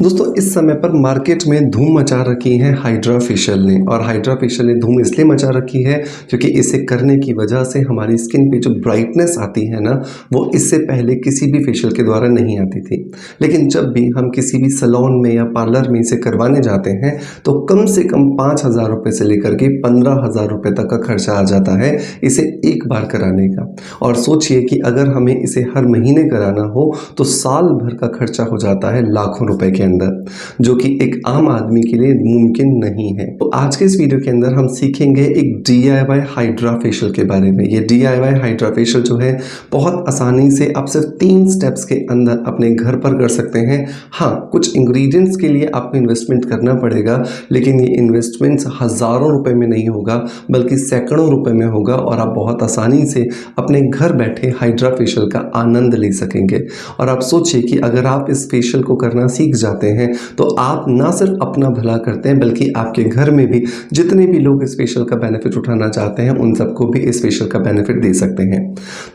दोस्तों इस समय पर मार्केट में धूम मचा रखी है हाइड्रा फेशियल ने। और हाइड्रा फेशियल ने धूम इसलिए मचा रखी है क्योंकि इसे करने की वजह से हमारी स्किन पे जो ब्राइटनेस आती है ना, वो इससे पहले किसी भी फेशियल के द्वारा नहीं आती थी। लेकिन जब भी हम किसी भी सैलून में या पार्लर में इसे करवाने जाते हैं तो कम से कम 5,000 रुपये से लेकर के 15,000 रुपये तक का खर्चा आ जाता है इसे एक बार कराने का। और सोचिए कि अगर हमें इसे हर महीने कराना हो तो साल भर का खर्चा हो जाता है लाखों रुपए के अंदर, जो कि एक आम आदमी के लिए मुमकिन नहीं है। तो आज के इस वीडियो के अंदर हम सीखेंगे एक DIY हाइड्रा फेशियल के बारे में। ये DIY हाइड्रा फेशियल जो है बहुत आसानी से आप सिर्फ 3 स्टेप्स के अंदर अपने घर पर कर सकते हैं। हाँ, कुछ इंग्रेडिएंट्स के लिए आपको इन्वेस्टमेंट करना पड़ेगा, लेकिन ये इन्वेस्टमेंट्स हज़ारों रुपए में नहीं होगा बल्कि सैकड़ों रुपए में होगा और आप बहुत आसानी से अपने घर बैठे हाइड्रा फेशियल का आनंद ले सकेंगे। और आप सोचिए कि अगर आप इस फेशियल को करना सीख जाते हैं तो आप ना सिर्फ अपना भला करते हैं बल्कि आपके घर में भी जितने भी लोग इस फेशियल का बेनिफिट उठाना चाहते हैं उन सबको भी इस फेशियल का बेनिफिट दे सकते हैं।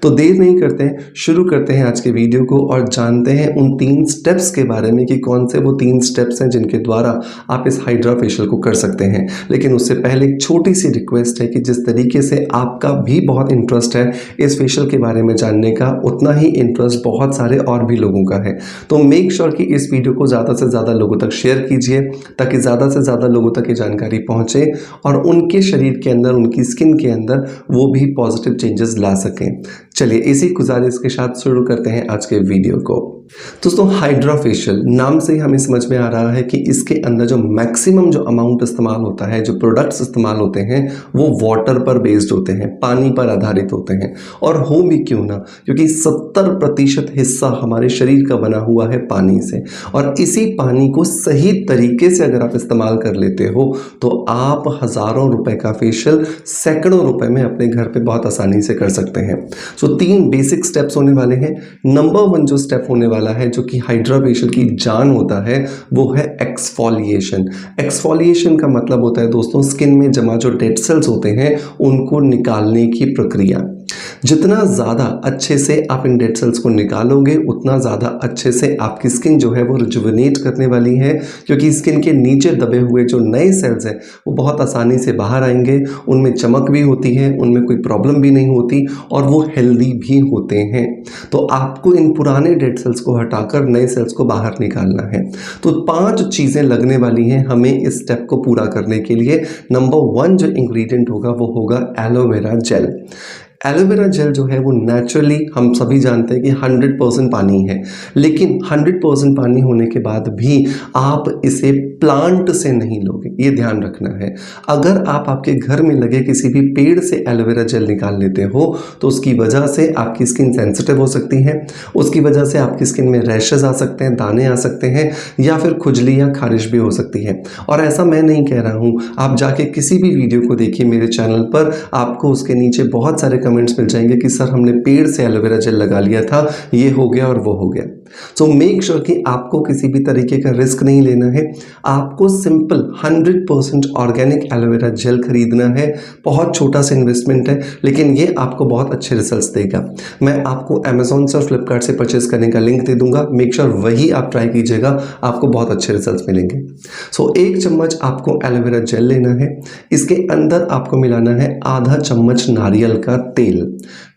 तो देर नहीं करते हैं, शुरू करते हैं आज के वीडियो को और जानते हैं उन 3 स्टेप्स के बारे में कि कौन से वो 3 स्टेप्स हैं जिनके द्वारा आप इस हाइड्रा फेशियल को कर सकते हैं। लेकिन उससे पहले एक छोटी सी रिक्वेस्ट है कि जिस तरीके से आपका भी बहुत इंटरेस्ट है इस फेशियल के बारे में जानने का, उतना ही इंटरेस्ट बहुत सारे और भी लोगों का है। तो मेक श्योर कि इस वीडियो को ज़्यादा से ज़्यादा लोगों तक शेयर कीजिए ताकि ज़्यादा से ज़्यादा लोगों तक ये जानकारी पहुँचे और उनके शरीर के अंदर, उनकी स्किन के अंदर वो भी पॉजिटिव चेंजेस ला सकें। चलिए इसी गुजारिश के साथ शुरू करते हैं आज के वीडियो को। दोस्तों हाइड्रा फेशियल नाम से ही हमें समझ में आ रहा है कि इसके अंदर जो मैक्सिमम जो अमाउंट इस्तेमाल होता है, जो प्रोडक्ट्स इस्तेमाल होते हैं वो वाटर पर बेस्ड होते हैं, पानी पर आधारित होते हैं। और हो भी क्यों ना, क्योंकि 70% हिस्सा हमारे शरीर का बना हुआ है पानी से। और इसी पानी को सही तरीके से अगर आप इस्तेमाल कर लेते हो तो आप हज़ारों रुपए का फेशियल सैकड़ों रुपए में अपने घर पे बहुत आसानी से कर सकते हैं। सो 3 बेसिक स्टेप्स होने वाले हैं। नंबर 1 जो स्टेप होने वाला है, जो कि हाइड्रा फेशियल की जान होता है, वो है एक्सफोलिएशन। एक्सफोलिएशन का मतलब होता है दोस्तों स्किन में जमा जो डेड सेल्स होते हैं उनको निकालने की प्रक्रिया। जितना ज़्यादा अच्छे से आप इन डेड सेल्स को निकालोगे उतना ज़्यादा अच्छे से आपकी स्किन जो है वो रिजुविनेट करने वाली है, क्योंकि स्किन के नीचे दबे हुए जो नए सेल्स हैं वो बहुत आसानी से बाहर आएंगे, उनमें चमक भी होती है, उनमें कोई प्रॉब्लम भी नहीं होती और वो हेल्दी भी होते हैं। तो आपको इन पुराने डेड सेल्स को हटाकर नए सेल्स को बाहर निकालना है। तो 5 चीज़ें लगने वाली हैं हमें इस स्टेप को पूरा करने के लिए। नंबर 1 जो इंग्रेडिएंट होगा वो होगा एलोवेरा जेल। एलोवेरा जेल जो है वो नेचुरली हम सभी जानते हैं कि 100% पानी है, लेकिन 100% पानी होने के बाद भी आप इसे प्लांट से नहीं लोगे, ये ध्यान रखना है। अगर आप आपके घर में लगे किसी भी पेड़ से एलोवेरा जेल निकाल लेते हो तो उसकी वजह से आपकी स्किन सेंसिटिव हो सकती है, उसकी वजह से आपकी स्किन में रैशेज आ सकते हैं, दाने आ सकते हैं या फिर खुजली या खारिश भी हो सकती है। और ऐसा मैं नहीं कह रहा हूँ, आप जाके किसी भी वीडियो को देखिए मेरे चैनल पर, आपको उसके नीचे बहुत सारे कमेंट्स मिल जाएंगे कि सर हमने पेड़ से एलोवेरा जेल लगा लिया था, ये हो गया और वो हो गया। सो मेक श्योर कि आपको किसी भी तरीके का रिस्क नहीं लेना है। आपको सिंपल 100% ऑर्गेनिक एलोवेरा जेल खरीदना है। बहुत छोटा सा इन्वेस्टमेंट है लेकिन ये आपको बहुत अच्छे रिजल्ट्स देगा। मैं आपको अमेजोन से और फ्लिपकार्ट से परचेज करने का लिंक दे दूंगा, मेक श्योर वही आप ट्राई कीजिएगा, आपको बहुत अच्छे रिजल्ट्स मिलेंगे। सो 1 चम्मच आपको एलोवेरा जेल लेना है। इसके अंदर आपको मिलाना है आधा चम्मच नारियल का तेल।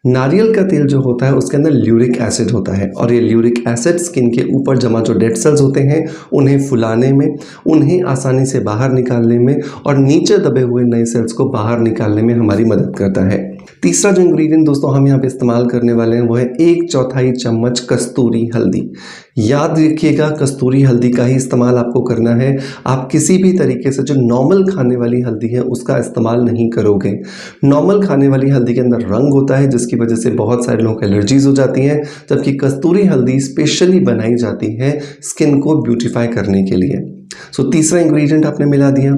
नारियल का तेल जो होता है उसके अंदर ल्यूरिक एसिड होता है और ये ल्यूरिक एसिड स्किन के ऊपर जमा जो डेड सेल्स होते हैं उन्हें फुलाने में, उन्हें आसानी से बाहर निकालने में और नीचे दबे हुए नए सेल्स को बाहर निकालने में हमारी मदद करता है। तीसरा जो इंग्रेडिएंट दोस्तों हम यहाँ पे इस्तेमाल करने वाले हैं वो है 1/4 चम्मच कस्तूरी हल्दी। याद रखिएगा कस्तूरी हल्दी का ही इस्तेमाल आपको करना है। आप किसी भी तरीके से जो नॉर्मल खाने वाली हल्दी है उसका इस्तेमाल नहीं करोगे। नॉर्मल खाने वाली हल्दी के अंदर रंग होता है जिसकी वजह से बहुत सारे लोगों को एलर्जीज हो जाती हैं, जबकि कस्तूरी हल्दी स्पेशली बनाई जाती है स्किन को ब्यूटीफाई करने के लिए। सो तीसरा इंग्रेडिएंट आपने मिला दिया।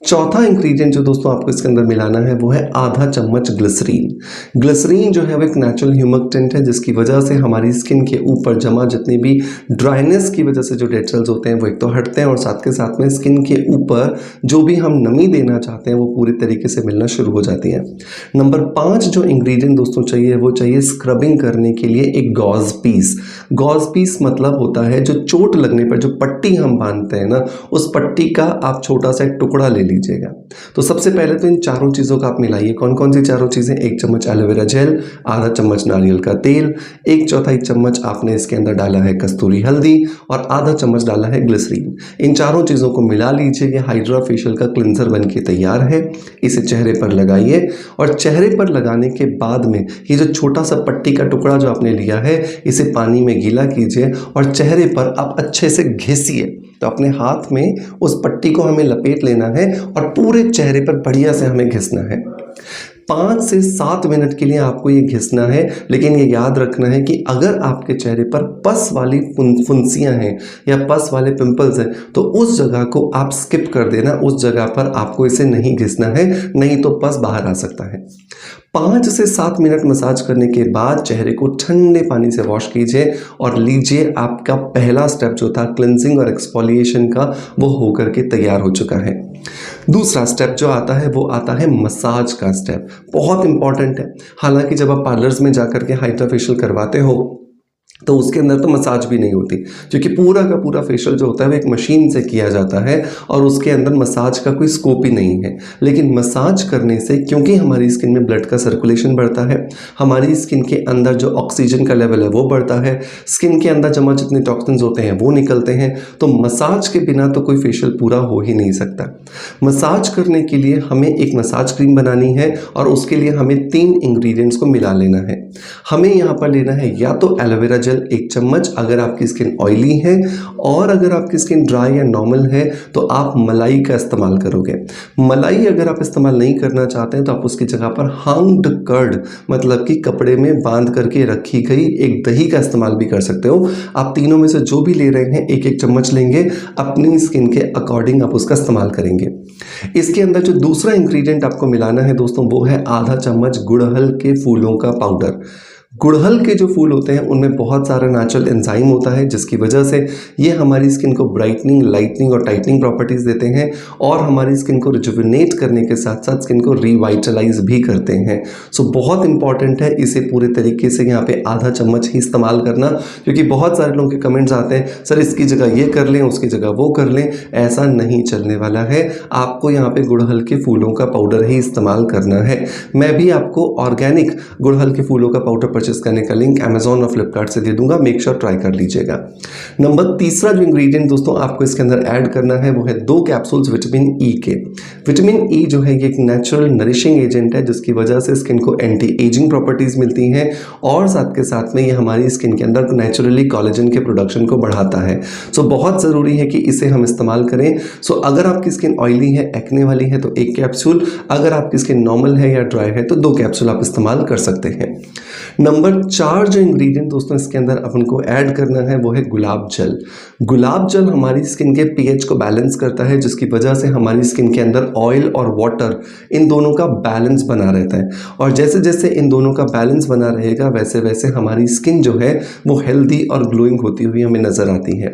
चौथा इंग्रेडिएंट जो दोस्तों आपको इसके अंदर मिलाना है वो है आधा चम्मच ग्लिसरीन। ग्लिसरीन जो है वो एक नेचुरल ह्यूमिडेंट है जिसकी वजह से हमारी स्किन के ऊपर जमा जितनी भी ड्राइनेस की वजह से जो डेड सेल्स होते हैं वो एक तो हटते हैं और साथ के साथ में स्किन के ऊपर जो भी हम नमी देना चाहते हैं वो पूरी तरीके से मिलना शुरू हो जाती है। नंबर 5 जो इंग्रेडिएंट दोस्तों चाहिए वो चाहिए स्क्रबिंग करने के लिए एक गॉज पीस। गॉज पीस मतलब होता है जो चोट लगने पर जो पट्टी हम बांधते हैं ना, उस पट्टी का आप छोटा सा एक टुकड़ा ले लीजिएगा। तो सबसे पहले तो इन चारों चीज़ों का आप मिलाइए। कौन कौन सी चारों चीज़ें? 1 चम्मच एलोवेरा जेल, आधा चम्मच नारियल का तेल, 1/4 चम्मच आपने इसके अंदर डाला है कस्तूरी हल्दी और आधा चम्मच डाला है ग्लिसरीन। इन चारों चीज़ों को मिला लीजिए। ये हाइड्रा फेशियल का क्लिंजर बन के तैयार है। इसे चेहरे पर लगाइए और चेहरे पर लगाने के बाद में ये जो छोटा सा पट्टी का टुकड़ा जो आपने लिया है इसे पानी में गीला कीजिए और चेहरे पर आप अच्छे से घिसिए। तो अपने हाथ में उस पट्टी को हमें लपेट लेना है और पूरे चेहरे पर बढ़िया से हमें घिसना है। 5 से 7 मिनट के लिए आपको ये घिसना है, लेकिन ये याद रखना है कि अगर आपके चेहरे पर पस वाली फुंसियां हैं या पस वाले पिंपल्स हैं तो उस जगह को आप स्किप कर देना। उस जगह पर आपको इसे नहीं घिसना है, नहीं तो पस बाहर आ सकता है। 5 से 7 मिनट मसाज करने के बाद चेहरे को ठंडे पानी से वॉश कीजिए और लीजिए आपका पहला स्टेप जो था क्लिनजिंग और एक्सफोलिएशन का वो होकर के तैयार हो चुका है। दूसरा स्टेप जो आता है वो आता है मसाज का स्टेप। बहुत इंपॉर्टेंट है। हालांकि जब आप पार्लर्स में जाकर के हाइड्रा फेशियल करवाते हो तो उसके अंदर तो मसाज भी नहीं होती, क्योंकि पूरा का पूरा फेशियल जो होता है वो एक मशीन से किया जाता है और उसके अंदर मसाज का कोई स्कोप ही नहीं है। लेकिन मसाज करने से क्योंकि हमारी स्किन में ब्लड का सर्कुलेशन बढ़ता है, हमारी स्किन के अंदर जो ऑक्सीजन का लेवल है वो बढ़ता है, स्किन के अंदर जमा जितने टॉक्सिन्स होते हैं वो निकलते हैं। तो मसाज के बिना तो कोई फेशियल पूरा हो ही नहीं सकता। मसाज करने के लिए हमें एक मसाज क्रीम बनानी है और उसके लिए हमें 3 इंग्रेडिएंट्स को मिला लेना है। हमें यहाँ पर लेना है या तो एलोवेरा जेल 1 चम्मच अगर आपकी स्किन ऑयली है, और अगर आपकी स्किन ड्राई या नॉर्मल है तो आप मलाई का इस्तेमाल करोगे। मलाई अगर आप इस्तेमाल नहीं करना चाहते हैं तो आप उसकी जगह पर हंग्ड कर्ड मतलब कि कपड़े में बांध करके रखी गई एक दही का इस्तेमाल भी कर सकते हो। आप तीनों में से जो भी ले रहे हैं 1-1 चम्मच लेंगे, अपनी स्किन के अकॉर्डिंग आप उसका इस्तेमाल करेंगे। इसके अंदर जो दूसरा इंग्रेडिएंट आपको मिलाना है दोस्तों वो है आधा चम्मच गुड़हल के फूलों का पाउडर। गुड़हल के जो फूल होते हैं उनमें बहुत सारा नेचुरल एंजाइम होता है जिसकी वजह से ये हमारी स्किन को ब्राइटनिंग, लाइटनिंग और टाइटनिंग प्रॉपर्टीज़ देते हैं और हमारी स्किन को रिजुविनेट करने के साथ साथ स्किन को रिवाइटलाइज भी करते हैं। सो बहुत इंपॉर्टेंट है इसे पूरे तरीके से यहाँ पे आधा चम्मच ही इस्तेमाल करना, क्योंकि बहुत सारे लोगों के कमेंट्स आते हैं सर इसकी जगह ये कर लें, उसकी जगह वो कर लें। ऐसा नहीं चलने वाला है। आपको यहाँ पे गुड़हल के फूलों का पाउडर ही इस्तेमाल करना है। मैं भी आपको ऑर्गेनिक गुड़हल के फूलों का पाउडर परचेस करने का लिंक अमेजॉन और फ्लिपकार्ट से दे दूंगा, मेक श्योर ट्राई कर लीजिएगा। नंबर तीसरा जो इंग्रेडिएंट दोस्तों आपको इसके अंदर ऐड करना है वो है 2 कैप्सूल्स विटामिन ई के। विटामिन ई जो है ये एक नेचुरल नरिशिंग एजेंट है जिसकी वजह से स्किन को एंटी एजिंग प्रॉपर्टीज मिलती हैं और साथ के साथ में ये हमारी स्किन के अंदर नेचुरली कोलेजन के प्रोडक्शन को बढ़ाता है। सो बहुत ज़रूरी है कि इसे हम इस्तेमाल करें। सो अगर आपकी स्किन ऑयली है, एक्ने वाली है तो 1 कैप्सूल, अगर आपकी स्किन नॉर्मल है या ड्राई है तो 2 कैप्सूल आप इस्तेमाल कर सकते हैं। नंबर 4 जो इंग्रेडिएंट दोस्तों इसके अंदर अपन को ऐड करना है वो है गुलाब जल। गुलाब जल हमारी स्किन के पीएच को बैलेंस करता है जिसकी वजह से हमारी स्किन के अंदर ऑयल और वाटर इन दोनों का बैलेंस बना रहता है और जैसे जैसे इन दोनों का बैलेंस बना रहेगा वैसे वैसे हमारी स्किन जो है वो हेल्दी और ग्लोइंग होती हुई हमें नज़र आती है।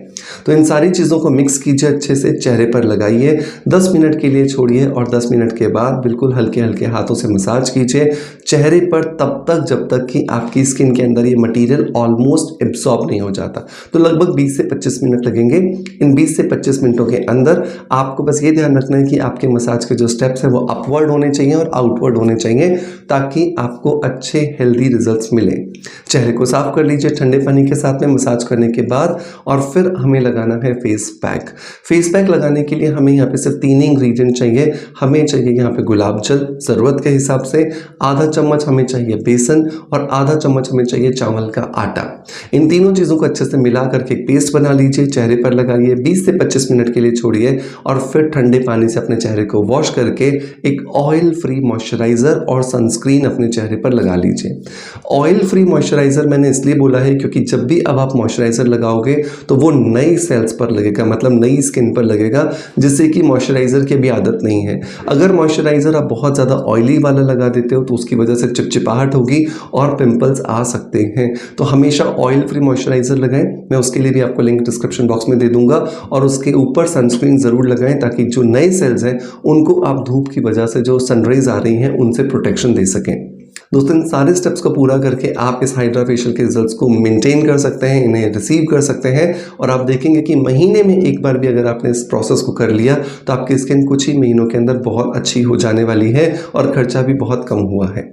तो इन सारी चीज़ों को मिक्स कीजिए, अच्छे से चेहरे पर लगाइए, 10 मिनट के लिए छोड़िए और 10 मिनट के बाद बिल्कुल हल्के हल्के हाथों से मसाज कीजिए चेहरे पर तब तक जब तक कि आपकी स्किन के अंदर ये मटेरियल ऑलमोस्ट एब्सॉर्ब नहीं हो जाता। तो लगभग 20 से 25 मिनट लगेंगे। इन 20 से 25 मिनटों के अंदर आपको बस ये ध्यान रखना है कि आपके मसाज के जो स्टेप्स हैं वो अपवर्ड होने चाहिए और आउटवर्ड होने चाहिए ताकि आपको अच्छे हेल्दी रिजल्ट्स मिले। चेहरे को साफ कर लीजिए ठंडे पानी के साथ में मसाज करने के बाद और फिर हमें लगाना है फेस पैक। फेस पैक लगाने के लिए हमें यहाँ पे सिर्फ 3 इंग्रेडिएंट चाहिए। हमें चाहिए यहाँ पे गुलाब जल ज़रूरत के हिसाब से, आधा चम्मच हमें चाहिए बेसन और आधा चम्मच हमें चाहिए चावल का आटा। इन तीनों चीज़ों को अच्छे से मिला करके एक पेस्ट बना लीजिए। चेहरे पर लगाइए, 20 से 25 मिनट के लिए छोड़िए और फिर ठंडे पानी से अपने चेहरे को वॉश करके एक ऑयल फ्री मॉइस्चराइज़र और सनस्क्रीन अपने चेहरे पर लगा लीजिए। ऑयल फ्री मॉइस्चराइज़र मैंने इसलिए बोला है क्योंकि जब भी अब आप मॉइस्चराइज़र लगाओगे तो वो नई सेल्स पर लगेगा, मतलब नई स्किन पर लगेगा, जिससे कि मॉइस्चराइज़र की भी आदत नहीं है। अगर मॉइस्चराइज़र आप बहुत ज़्यादा ऑयली वाला लगा देते हो तो उसकी वजह से चिपचिपाहट होगी और पिंपल्स आ सकते हैं। तो हमेशा ऑयल फ्री मॉइस्चराइज़र लगाएं, मैं उसके लिए भी आपको लिंक डिस्क्रिप्शन बॉक्स में दे दूंगा। और उसके ऊपर सनस्क्रीन ज़रूर लगाएं ताकि जो नए सेल्स हैं उनको आप धूप की वजह से जो सनरेज आ रही हैं उनसे प्रोटेक्शन दे सकें। दोस्तों, इन सारे स्टेप्स को पूरा करके आप इस हाइड्रा फेशियल के रिजल्ट्स को मेंटेन कर सकते हैं, इन्हें रिसीव कर सकते हैं और आप देखेंगे कि महीने में एक बार भी अगर आपने इस प्रोसेस को कर लिया तो आपकी स्किन कुछ ही महीनों के अंदर बहुत अच्छी हो जाने वाली है और खर्चा भी बहुत कम हुआ है।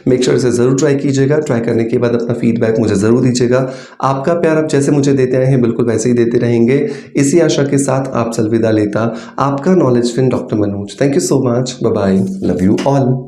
मेक श्योर इसे ज़रूर ट्राई कीजिएगा। ट्राई करने के बाद अपना फीडबैक मुझे ज़रूर दीजिएगा। आपका प्यार आप जैसे मुझे देते आए हैं बिल्कुल वैसे ही देते रहेंगे। इसी आशा के साथ आपसे अलविदा लेता आपका knowledge friend doctor Manoj. Thank you so much. Bye bye. Love you all.